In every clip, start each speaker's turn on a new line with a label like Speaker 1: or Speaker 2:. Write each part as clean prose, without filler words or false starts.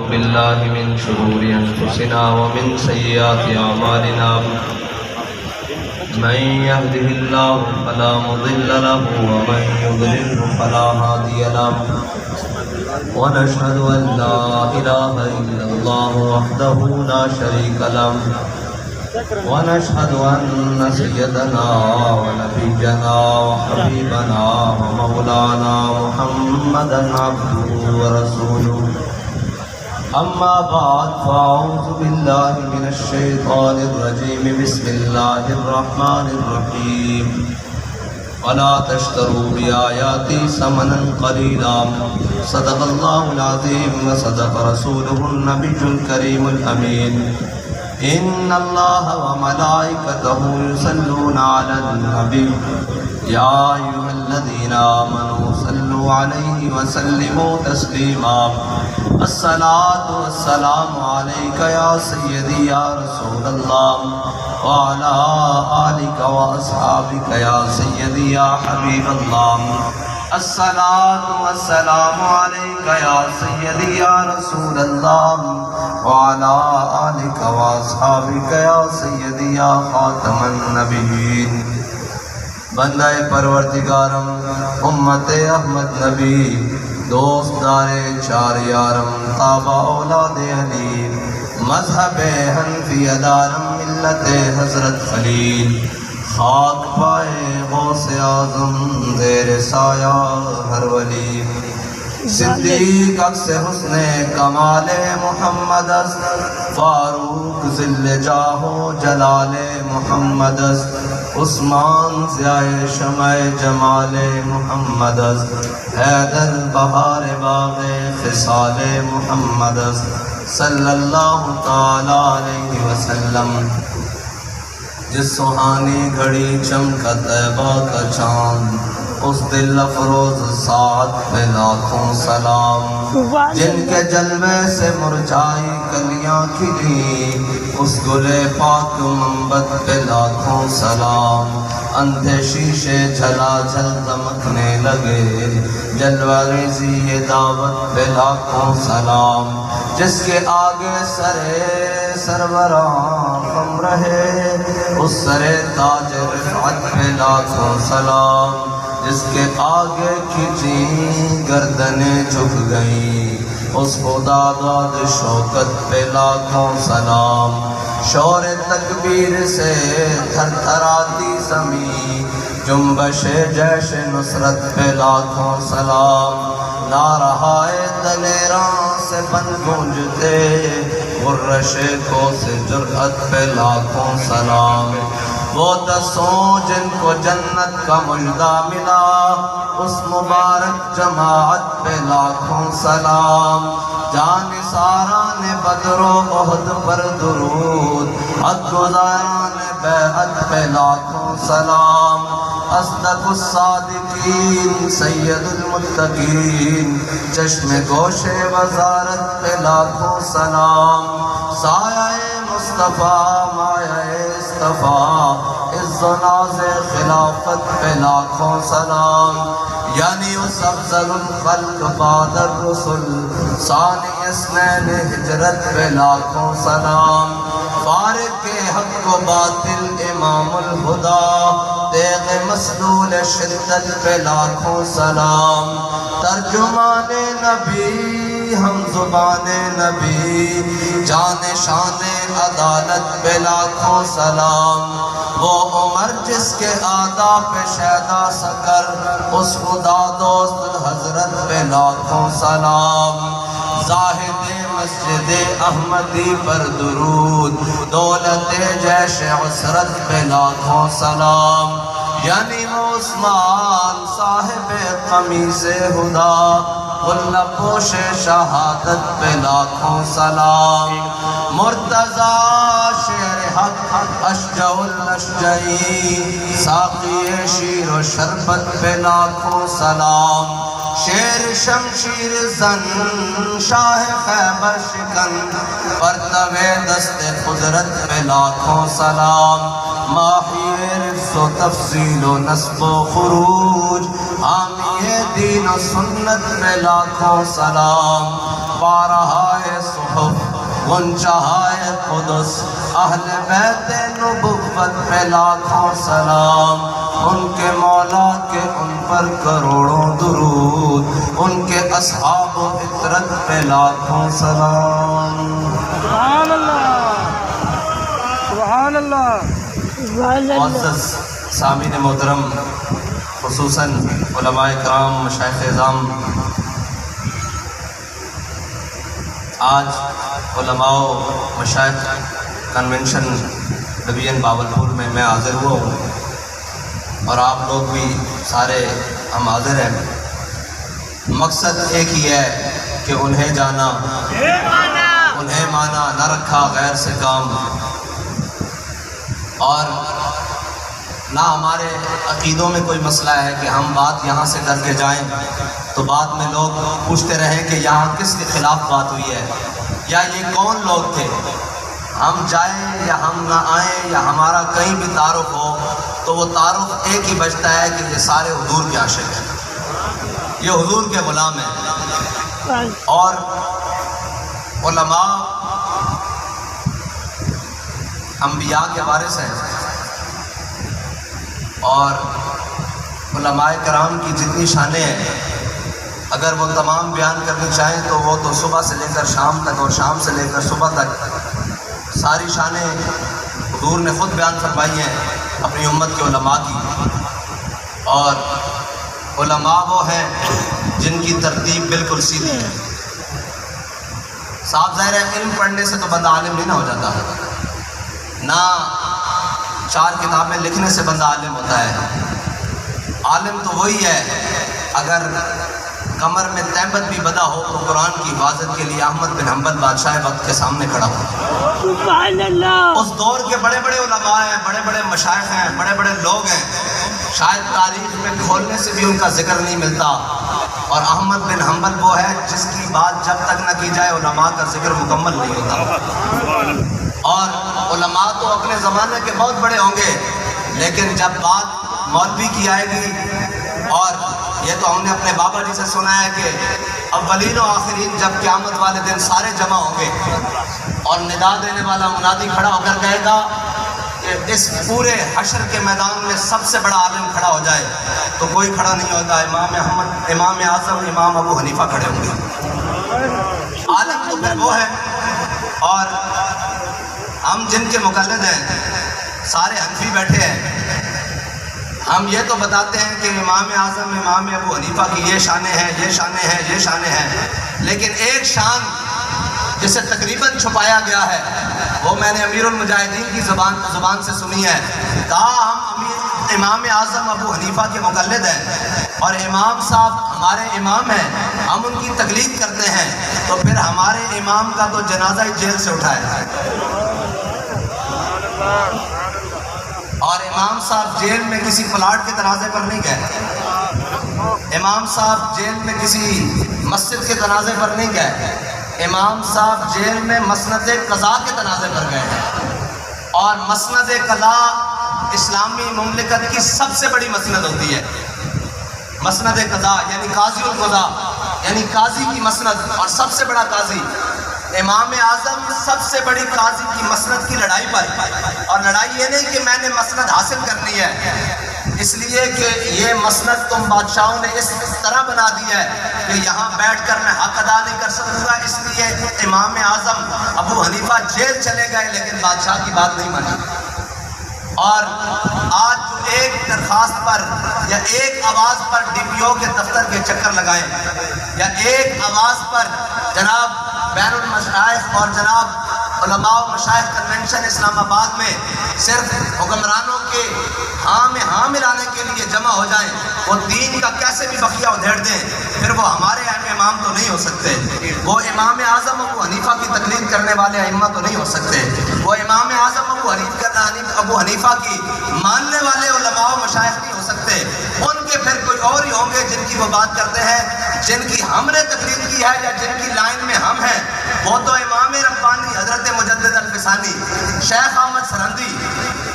Speaker 1: بالله من شرور أنفسنا ومن سيئات أعمالنا من يهده الله فلا مضل له ومن يضلل فلا هادي له ونشهد أن لا إله إلا الله وحده لا شريك له ونشهد أن سيدنا ونبينا وحبيبنا ومولانا محمدا عبده ورسوله أما بعد فأعوذ بالله من الشيطان الرجيم بسم الله الرحمن الرحيم ولا تشتروا بآياتي ثمنا قليلا صدق الله العظيم وصدق رسوله النبي الكريم الأمين إن الله وملائكته يصلون على النبي يا أيها الذين آمنوا صلوا عليه وسلموا تسليما الصلاة والسلام عليك يا سيدي يا رسول الله وعلى آلك وأصحابك يا سيدي يا حبيب الله الصلاة والسلام عليك يا سيدي يا رسول الله وعلى آلك وأصحابك يا سيدي يا خاتم النبيين بندہ پروردگارم امت احمد نبی دوست دار چار یارم تابع اولاد علی مذہب حنفی دارم ملت حضرت خلیل خاک پائے غوث اعظم زیر سایہ ہر ولی صدیق عکس حسن کمال محمد است فاروق ذل جاہ و جلال محمد است عثمان ضیاء شمع جمال محمد است حیدر بہار باغ خصال محمد است صلی اللہ تعالی علیہ وسلم جس سہانی گھڑی چمکا طیبہ کا چاند اس دل افروز ساتھ پہ لاکھوں سلام جن کے جلوے سے مرجائی کلیاں کھلی اس گلے پاک منبت پہ لاکھوں سلام اندھے شیشے جھلا جھل دمکنے لگے جلوہ ریزی یہ دعوت پہ لاکھوں سلام جس کے آگے سربراہ خم رہے اس سرے تاج رفعت پہ لاکھوں سلام جس کے آگے کھچی گردنیں جھک گئیں اس خدا داد شوکت پہ لاکھوں سلام شور تکبیر سے تھر تھراتی زمین جنبش جیش نصرت پہ لاکھوں سلام نارہائے دلیراں سے بن گونجتے غرش کو سے جرأت پہ لاکھوں سلام وہ دسوں جن کو جنت کا مژدہ ملا اس مبارک جماعت پہ لاکھوں سلام جانثاران بدر و احد پر درود عدگزاران بیعت پہ لاکھوں سلام اصدق الصادقین سید المتقین چشم گوش وزارت پہ لاکھوں سلام سایہ مصطفیٰ مایہ اصطفیٰ عز و ناز خلافت پہ لاکھوں سلام یعنی اس افضل الخلق بعد الرسل ثانی اثنین ہجرت پہ لاکھوں سلام فارق حق و باطل امام الہدا تیغ مسلول شدت پہ لاکھوں سلام ترجمان نبی ہم زبان نبی جان شان عدالت پہ لاکھوں سلام وہ عمر جس کے آداب پہ شیدا سکر اس خدا دوست حضرت پہ لاکھوں سلام زاہد مسجد احمدی پر درود دولت جیش عسرت پہ لاکھوں سلام یعنی عثمان صاحب قمیص ہدا غلہ پوش شہادت پہ لاکھوں سلام مرتضیٰ شیر حق اشجع الاشجعی ساقی شیر و شربت پہ لاکھوں سلام شیر شمشیر زن شاہ خیبر شکن پرتو دست قدرت پہ لاکھوں سلام ماہی رفظ و تفصیل و نصب و خروج حامی دین و سنت پہ لاکھوں سلام بارہائے غنچہائے قدس اہل بیت نبوت پہ لاکھوں سلام، ان کے مولا کے ان پر کروڑوں درود، ان کے اصحاب و عطرت پہ لاکھوں سلام۔
Speaker 2: سبحان اللہ، سبحان اللہ۔
Speaker 1: معزز سامعین محترم، خصوصاً علماء کرام، مشائخ اعظام، آج علماء و مشائخ کنونشن ڈویژن باولپور میں حاضر ہوا ہوں، اور آپ لوگ بھی سارے ہم حاضر ہیں۔ مقصد ایک ہی ہے کہ انہیں جانا، انہیں مانا، نہ رکھا غیر سے کام، اور نہ ہمارے عقیدوں میں کوئی مسئلہ ہے کہ ہم بات یہاں سے کر کے جائیں تو بعد میں لوگ پوچھتے رہیں کہ یہاں کس کے خلاف بات ہوئی ہے، یا یہ کون لوگ تھے۔ ہم جائیں یا ہم نہ آئیں یا ہمارا کہیں بھی تعارف ہو تو وہ تعارف ایک ہی بچتا ہے کہ یہ سارے حضور کے عاشق ہیں، یہ حضور کے غلام ہیں۔ اور علماء انبیاء کے وارث ہیں، اور علماء کرام کی جتنی شانیں ہیں اگر وہ تمام بیان کرنی چاہیں تو وہ تو صبح سے لے کر شام تک اور شام سے لے کر صبح تک ساری شانیں حضور نے خود بیان فرمائی ہیں اپنی امت کے علماء کی۔ اور علماء وہ ہیں جن کی ترتیب بالکل سیدھی ہے۔ صاحب ظاہر ہے علم پڑھنے سے تو بندہ عالم نہیں نہ ہو جاتا، نہ 4 کتابیں لکھنے سے بندہ عالم ہوتا ہے۔ عالم تو وہی ہے اگر کمر میں تہمت بھی بدا ہو تو قرآن کی حفاظت کے لیے احمد بن حنبل بادشاہ وقت کے سامنے کھڑا ہو۔
Speaker 2: سبحان اللہ۔
Speaker 1: اس دور کے بڑے بڑے علماء ہیں، بڑے بڑے مشائخ ہیں، بڑے بڑے لوگ ہیں، شاید تاریخ میں کھولنے سے بھی ان کا ذکر نہیں ملتا، اور احمد بن حنبل وہ ہے جس کی بات جب تک نہ کی جائے علماء کا ذکر مکمل نہیں ہوتا۔ اور علماء تو اپنے زمانے کے بہت بڑے ہوں گے، لیکن جب بات مولوی کی آئے گی، اور یہ تو ہم نے اپنے بابا جی سے سنا ہے کہ اولین و آخرین جب قیامت والے دن سارے جمع ہوں گے اور ندا دینے والا منادی کھڑا ہو کر کہے گا کہ اس پورے حشر کے میدان میں سب سے بڑا عالم کھڑا ہو جائے، تو کوئی کھڑا نہیں ہوگا، امام احمد، امام اعظم، امام ابو حنیفہ کھڑے ہوں گے۔ عالم تو پھر وہ ہے، اور ہم جن کے مقلد ہیں سارے حنفی بیٹھے ہیں، ہم یہ تو بتاتے ہیں کہ امام اعظم، امام ابو حنیفہ کی یہ شانیں ہیں، یہ شانیں ہیں، یہ شانیں ہیں، لیکن ایک شان جسے تقریباً چھپایا گیا ہے وہ میں نے امیر المجاہدین کی زبان سے سنی ہے۔ کہا ہم امام اعظم ابو حنیفہ کے مقلد ہیں اور امام صاحب ہمارے امام ہیں، ہم ان کی تقلید کرتے ہیں، تو پھر ہمارے امام کا تو جنازہ ہی جیل سے اٹھائے، اور امام صاحب جیل میں کسی پلاٹ کے تنازع پر نہیں گئے، امام صاحب جیل میں کسی مسجد کے تنازع پر نہیں گئے، امام صاحب جیل میں مسند قضا کے تنازع پر گئے ہیں، اور مسند قضا اسلامی مملکت کی سب سے بڑی مسند ہوتی ہے۔ مسند قضا یعنی قاضی القضا، یعنی قاضی کی مسند، اور سب سے بڑا قاضی امام اعظم سب سے بڑی قاضی کی مسند کی لڑائی پر، اور لڑائی یہ نہیں کہ میں نے مسند حاصل کرنی ہے، اس لیے کہ یہ مسند تم بادشاہوں نے اس طرح بنا دی ہے کہ یہاں بیٹھ کر میں حق ادا نہیں کر سکوں گا، اس لیے امام اعظم ابو حنیفہ جیل چلے گئے لیکن بادشاہ کی بات نہیں مانی۔ اور آج جو ایک درخواست پر یا ایک آواز پر ڈی پی او کے دفتر کے چکر لگائیں، یا ایک آواز پر جناب بین المشائخ اور جناب علماء و مشائخ کنونشن اسلام آباد میں صرف حکمرانوں کے ہاں میں ہاں ملانے کے لیے جمع ہو جائیں، وہ دین کا کیسے بھی بقیہ ادھیڑ دیں، پھر وہ ہمارے امام تو نہیں ہو سکتے، وہ امام اعظم ابو حنیفہ کی تقلید کرنے والے ائمہ تو نہیں ہو سکتے، وہ امام اعظم ابو حنیفہ کی ماننے والے علماء و مشائخ نہیں ہو سکتے، ان کے پھر کوئی اور ہی ہوں گے جن کی وہ بات کرتے ہیں، جن کی ہم نے تقلید کی ہے یا جن کی لائن میں ہم ہیں، وہ تو امام ربانی حضرت مجدد الفسانی شیخ احمد سرندی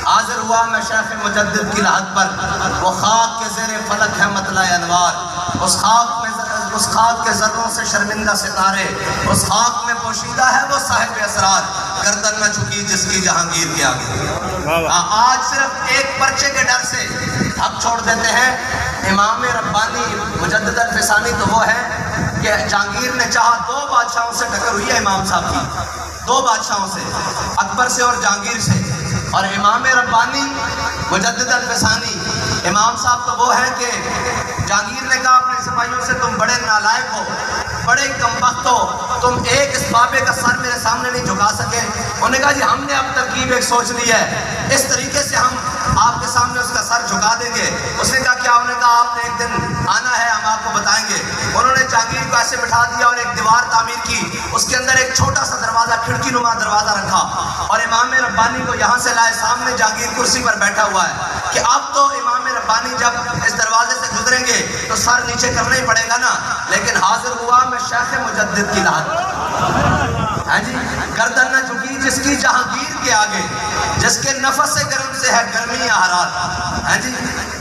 Speaker 1: حاضر ہوا میں شیخ مجدد کی لحد پر، وہ خاک کے زیر فلک ہے مطلع انوار، اس خاک میں اس خاک کے ذروں سے شرمندہ ستارے، اس خاک میں پوشیدہ ہے وہ صاحب اسرار، گردن نہ جھکی جس کی جہانگیر کے آگے۔ آج صرف ایک پرچے کے ڈر سے ہم چھوڑ دیتے ہیں۔ امام ربانی مجدد الفسانی تو وہ ہے کہ جہانگیر نے چاہا 2 بادشاہوں سے ٹکر ہوئی ہے امام صاحب کی، 2 بادشاہوں سے، اکبر سے اور جہانگیر سے۔ اور امام ربانی مجدد الفسانی امام صاحب تو وہ ہیں کہ جہانگیر نے کہا اپنے سپاہیوں سے تم بڑے نالائق ہو، بڑے کمبخت ہو، تم ایک اس بابے کا سر میرے سامنے نہیں جھکا سکے۔ انہوں نے کہا جی ہم نے اب ترکیب ایک سوچ لی ہے، اس طریقے سے ہم آپ کے سامنے اس کا سر جھکا دیں گے۔ اس نے کہا کیا؟ انہوں نے کہا آپ نے ایک دن آنا ہے، ہم آپ کو بتائیں گے۔ انہوں نے جہانگیر کو ایسے بٹھا دیا اور ایک دیوار تعمیر کی، اس کے اندر ایک چھوٹا سا دروازہ، کھڑکی نما دروازہ رکھا، اور امام ربانی کو یہاں سے لائے، سامنے جہانگیر کرسی پر بیٹھا ہوا ہے کہ اب تو امام ربانی جب اس دروازے سے گزریں گے تو سر نیچے کرنا ہی پڑے گا نا۔ لیکن حاضر ہوا میں شیخ مجدد کی لحد، ہاں جی، گردن نہ جھکی جس کی جہانگیر کے آگے، جس کے نفس گرم سے ہے گرمی حرارت، ہاں جی۔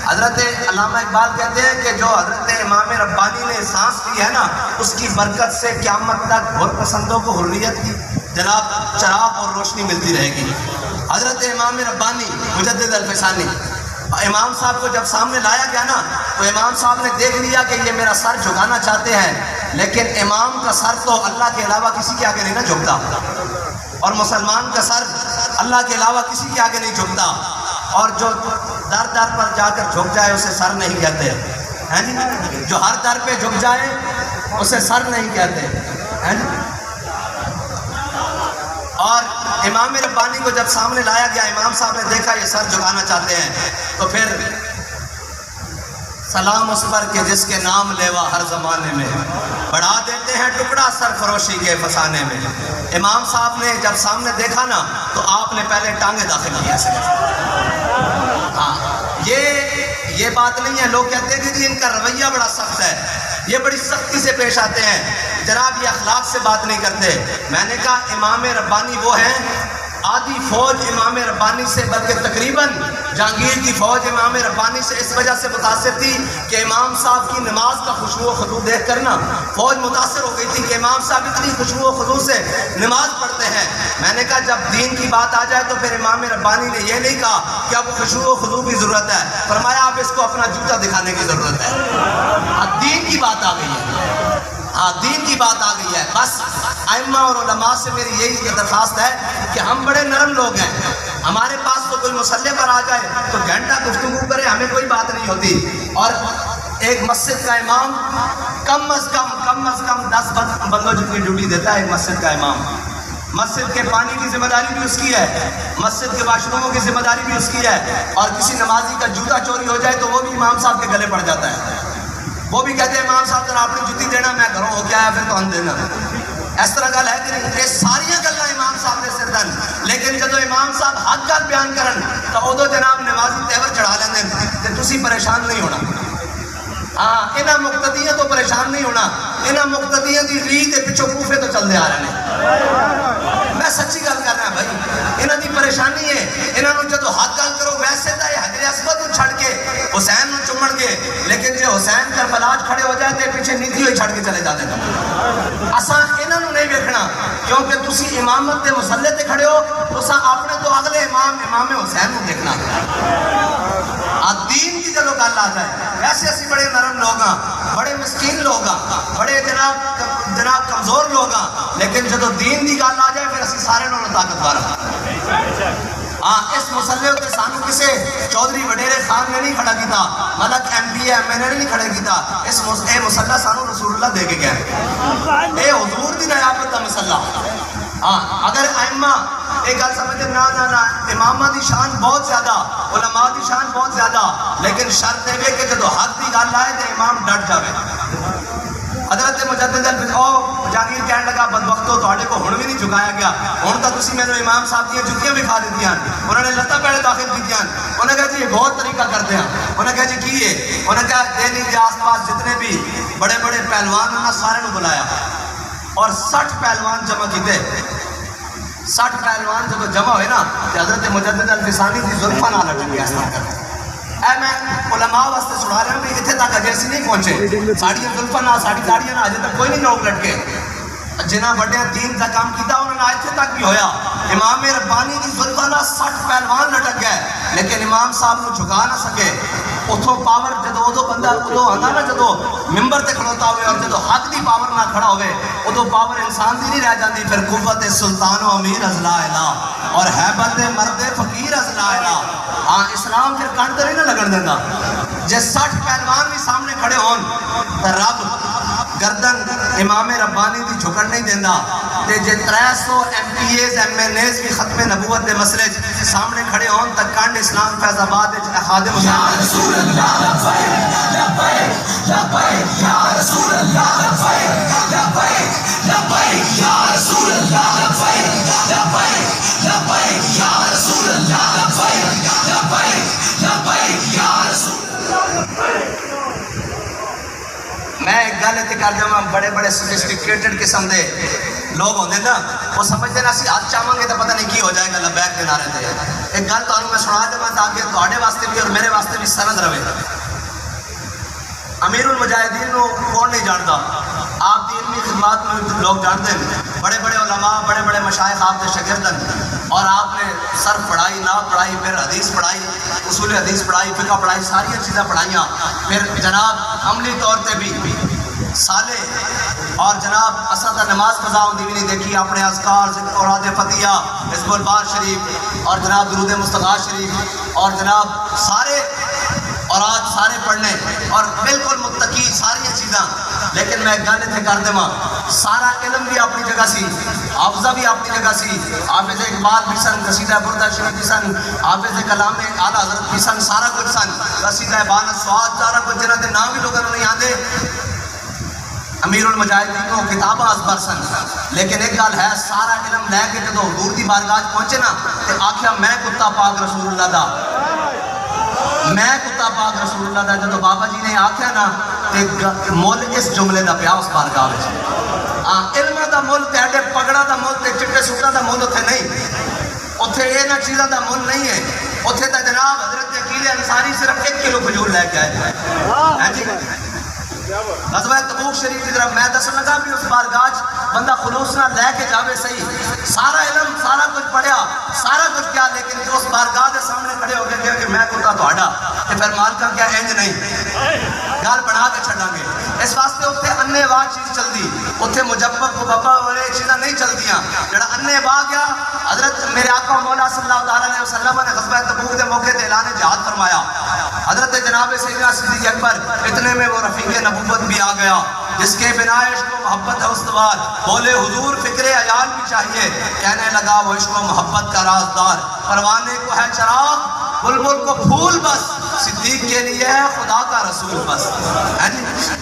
Speaker 1: حضرت علامہ اقبال کہتے ہیں کہ جو حضرت امام ربانی نے سانس لی ہے نا، اس کی برکت سے قیامت تک حر پسندوں کو حریت کی جناب چراغ اور روشنی ملتی رہے گی۔ حضرت امام ربانی مجدد الفسانی، امام صاحب کو جب سامنے لایا گیا نا تو امام صاحب نے دیکھ لیا کہ یہ میرا سر جھکانا چاہتے ہیں، لیکن امام کا سر تو اللہ کے علاوہ کسی کے آگے نہیں نہ جھکتا، اور مسلمان کا سر اللہ کے علاوہ کسی کے آگے نہیں جھکتا، اور جو در در پر جا کر جھک جائے اسے سر نہیں کہتے، ہیں جی، جو ہر در پہ جھک جائے اسے سر نہیں کہتے، ہیں جی۔ اور امام ربانی کو جب سامنے لایا گیا، امام صاحب نے دیکھا یہ سر جھکانا چاہتے ہیں، تو پھر سلام اس پر کہ جس کے نام لیوا ہر زمانے میں، بڑھا دیتے ہیں ٹکڑا سرفروشی کے فسانے میں۔ امام صاحب نے جب سامنے دیکھا نا تو آپ نے پہلے ٹانگیں داخل کیا سے۔ ہاں، یہ بات نہیں ہے، لوگ کہتے ہیں کہ جی ان کا رویہ بڑا سخت ہے، یہ بڑی سختی سے پیش آتے ہیں، جناب یہ اخلاق سے بات نہیں کرتے۔ میں نے کہا امام ربانی وہ ہیں، آدھی فوج امام ربانی سے، بلکہ تقریباً جہانگیر کی فوج امام ربانی سے اس وجہ سے متاثر تھی کہ امام صاحب کی نماز کا خشوع و خضوع دیکھ کر نا فوج متاثر ہو گئی تھی کہ امام صاحب اتنی خشوع و خضوع سے نماز پڑھتے ہیں۔ میں نے کہا جب دین کی بات آ جائے تو پھر امام ربانی نے یہ نہیں کہا کہ اب خشوع و خضوع کی ضرورت ہے، فرمایا اب اس کو اپنا جوتا دکھانے کی ضرورت ہے۔ اب دین کی بات آ گئی ہے، ہاں دین کی بات آ گئی ہے۔ بس ائمہ اور علماء سے میری یہی درخواست ہے کہ ہم بڑے نرم لوگ ہیں، ہمارے پاس تو کوئی مسلح پر آ جائے تو گھنٹہ گفتگو کرے ہمیں کوئی بات نہیں ہوتی، اور ایک مسجد کا امام کم از کم 10 بندوں جتنی ڈیوٹی دیتا ہے ایک مسجد کا امام۔ مسجد کے پانی کی ذمہ داری بھی اس کی ہے، مسجد کے واش روموں کی ذمہ داری بھی اس کی ہے، اور کسی نمازی کا جوتا چوری ہو جائے تو وہ بھی امام صاحب کے گلے پڑ جاتا ہے، وہ بھی کہتے ہیں امام صاحب ذرا اپنی جوتی دینا، میں گھروں ہو کے آیا پھر تو ہم دینا۔ اس طرح گل ہے کہ نہیں؟ یہ ساری گلاں امام صاحب نے سر دن، لیکن جدو امام صاحب حق گل بیان کرن تو ادو جناب نمازی تیور چڑھا لیندے تے تسی پریشان نہیں ہونا۔ ہاں انہاں مقتدیاں تو پریشان نہیں ہونا، انہاں مقتدیاں دی ریح دے پچھوں کوفے تو چلدے آ رہے ہیں۔ میں سچی گل کر رہا بھائی، انہاں دی پریشانی ہے، انہاں نو جدو حق گل کرو ویسے تو حجر اسود نو چھڑ کے حسین نو چمڑ گے، لیکن جے حسین کربلا کھڑے ہو جائے تے پیچھے نیتی ہوئی چھڑ کے چلے جاتے ہیں۔ اساں انہاں نو نہیں ویکھنا، کیونکہ تسی امامت دے مسلح تے کھڑے ہو، تساں اپنے تو اگلے امام حسین نو دیکھنا۔ دین کی جدو گل آ جائے، ویسے اسی بڑے نرم لوگ ہاں، بڑے مسکین لوگ ہاں، بڑے جناب کمزور لوگ ہاں، لیکن جدو دین کی گل آ جائے پھر اسی سارے نوں طاقتور ہاں۔ ہاں اس مسئلے تے سانو کسے چودھری وڈیرے خان نے نہیں کھڑا کیتا، ملک ایم پی ایم این اے نے نہیں کھڑا کیتا، اے مسئلہ سانو رسول اللہ دے کے گیا، اے حضور دی نیابت دا مسئلہ۔ ہاں اگر ائمہ ایک گل سمجھے نا امامہ دی شان بہت زیادہ، علماء دی شان بہت زیادہ، لیکن شرط ہے کہ جدو حق دی گل آئے تو امام ڈٹ جاوے۔ حضرت مجدد جہانگیر کہنے لگا بدبختو تواڈے کو ہن بھی نہیں جھکایا گیا، ہن تاں تسی میرے امام صاحب دی جُتیاں بھی کھا دتیاں، انہوں نے لتاں پیڑے داخل کیتیاں، انہوں نے کہا جی یہ بہت طریقہ کرتے ہیں، انہوں نے کہا جی کی ہے، انہوں نے کہا دہلی کے آس پاس جتنے بھی بڑے بڑے پہلوان انہوں نے سارے نو بلایا اور 60 پہلوان جمع کیتے۔ 60 پہلوان جب جمع ہوئے نا تو حضرت مجدد الفسانی کی زلفاں نہ لٹن گیا اس طرح کرتے، اے میں علماء واسطے سنا رہا ہوں کہ اتنے تک اجے نہیں پہنچے ساڑیاں زلفاں نہ ساڑی داڑیاں نہ اجے تک کوئی نہیں نوک لٹکے جنہاں بڑے دین کا کام کیتا انہوں نے اتنے تک بھی ہویا امام ربانی کی زلفاں نہ 60 پہلوان لٹک گئے لیکن امام صاحب کو جھکا نہ سکے اتھوں پاور جدو ادو بندہ ادو آنا نا جدو ممبر تے کھڑوتا ہوئے اور جدو حق دی پاور نہ کھڑا ہوئے ادو پاور انسان دی نہیں رہ جاندی پھر قوت سلطان و امیر از لا الہ اور حیبت مرد فقیر از لا الہ ہاں اسلام پھر کنڈ تے نہیں نہ لگن دینا جے 60 پہلوان بھی سامنے کھڑے ہون تو رب گردن امام ربانی دی جھکڑ نہیں دینا تے جے 300 M P As M N As بھی ختم نبوت دے مسئلے سامنے کھڑے ہون تک کنڈ اسلام فیض آباد خادم
Speaker 3: یا رسول اللہ لبیک لبیک لبیک یا رسول اللہ لبیک لبیک لبیک یا رسول اللہ لبیک لبیک لبیک یا رسول اللہ لبیک لبیک لبیک یا رسول اللہ
Speaker 1: میں ایک گل اتنے کر دوں بڑے بڑے سوفسٹیکیٹڈ قسم دے لوگ ہوندے نا وہ سمجھتے نا اسی ہاتھ چاہوں گے تو پتہ نہیں کی ہو جائے گا لبیک کے نعرے دے ایک گل تو میں سنا دوں تاکہ تواڈے واسطے بھی اور میرے واسطے بھی سند رہے امیر المجاہدین کو کون نہیں جانتا آپ دی علمی خدمات میں لوگ جانتے ہیں بڑے بڑے علماء بڑے بڑے مشائخ آپ کے شاگردن اور آپ نے صرف پڑھائی نحو پڑھائی پھر حدیث پڑھائی اصول حدیث پڑھائی فقہ پڑھائی ساری چیزیں پڑھائیاں پھر جناب عملی طور پہ بھی صالح اور جناب اسد نماز قضا ہوندی بھی نہیں دیکھی اپنے اذکار ذکر اوراد فتیہ حزب البار شریف اور جناب درود مصطفیٰ شریف اور جناب سارے اوراد سارے پڑھنے اور بالکل متقی ساری چیزاں لیکن میں گل اتنے کر دوں سارا علم بھی اپنی جگہ سی حافظہ بھی اپنی جگہ سی حافظ اقبال بھی سن قصیدہ بردہ شریف بھی سن حافظ کلام اعلیٰ حضرت بھی سن سارا کچھ سن قصیدہ بانت سواد سارا کچھ جنہوں کے نام بھی لوگوں نہیں آتے امیر المجاہدین کو کتاباں ازبر سن لیکن ایک گل ہے سارا علم لے کے جدو حضور دی بارگاہ پہنچے نا تے آکھیا میں کتا پاک رسول اللہ دا میں کتا پاک رسول اللہ دا جدو بابا جی نے آکھیا نا تے مول اس جملے دا پیا اس بارگاہ وچ علم دا مول تے اڈے پگڑا دا مول تے چٹے سوٹا دا مول اوتھے نہیں اوتھے یہ نہ چیزاں دا مول نہیں ہے اوتھے تے جناب حضرت عقیل انصاری صرف 1 کلو کھجور لے کے آئے ہیں جی غزوہ تبوک شریف کی طرف میں دسن لگا بھی اس بارگاہ بندہ خلوص نہ لے کے جاوے صحیح سارا علم سارا کچھ پڑھیا سارا کچھ کیا لیکن جو اس بارگاہ کے سامنے کھڑے ہو گئے کہ میں کتا تہاڈا تے پھر مالکا کیا انج نہیں گل بنا کے چھڈاں گے اس واسطے اوتھے انے واہ چیز چلدی اوتھے مجبب کو بابا والے چیزاں نہیں چلدیاں جڑا انے واہ گیا حضرت میرے آقا مولا صلی اللہ علیہ وسلم نے غزوہ تبوک کے موقع تے اعلان جہاد فرمایا حضرت جناب سیدنا صدیق اکبر اتنے میں وہ رفیق نبوت بھی آ گیا جس کے بنا عشق و محبت ہے استوار بولے حضور فکر عیال بھی چاہیے کہنے لگا وہ عشق و محبت کا رازدار پروانے کو ہے چراغ بلبل کو پھول بس صدیق کے لیے ہے خدا کا رسول بس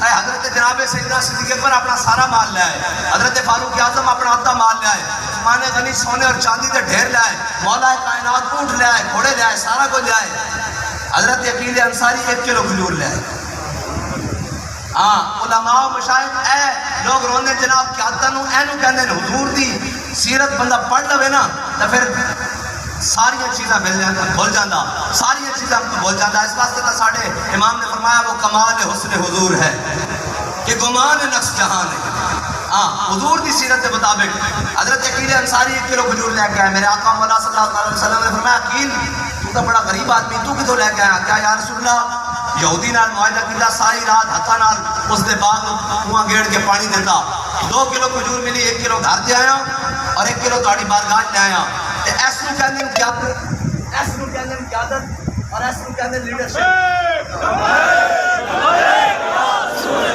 Speaker 1: حضرت جناب سیدنا صدیق اکبر اپنا سارا مال لے آئے حضرت فاروق اعظم اپنا آدھا مال لے آئے عثمان غنی سونے اور چاندی کے ڈھیر لے آئے مولا کائنات اونٹ لے آئے گھوڑے لے آئے سارا کچھ لے آئے حضرت عقیل انصاری 1 کلو کھجور لے آئے علماء و مشاہد اے لوگ روندے جناب کیا تنو اینو کہندے نے حضور دی سیرت بندہ پڑھ لوے نا تو پھر ساری چیزاں بھول جاندہ ساری چیزاں بھول جاندہ اس واسطے تا ساڑھے امام نے فرمایا وہ کمال حسن حضور ہے کہ گمان نقص جہان ہے حضور دی سیرت کے مطابق حضرت عقیل انصاری 1 کلو کھجور لے کے آئے میرے آقا مولا صلی اللہ علیہ وسلم نے فرمایا عقیل تو تو بڑا غریب آدمی تو کتوں لے کے آیا کیا یا رسول اللہ یہودی نال معاہدہ کیتا ساری رات ہتھاں نال اس دے باغ کنواں گیڑ کے پانی دیتا 2 کلو کھجور ملی 1 کلو گھر دے آیا اور 1 کلو تہاڈی بارگاہ لے آیا تے اس نوں کہندے قیادت اس نوں کہندے قیادت اور اس نوں کہندے لیڈرشپ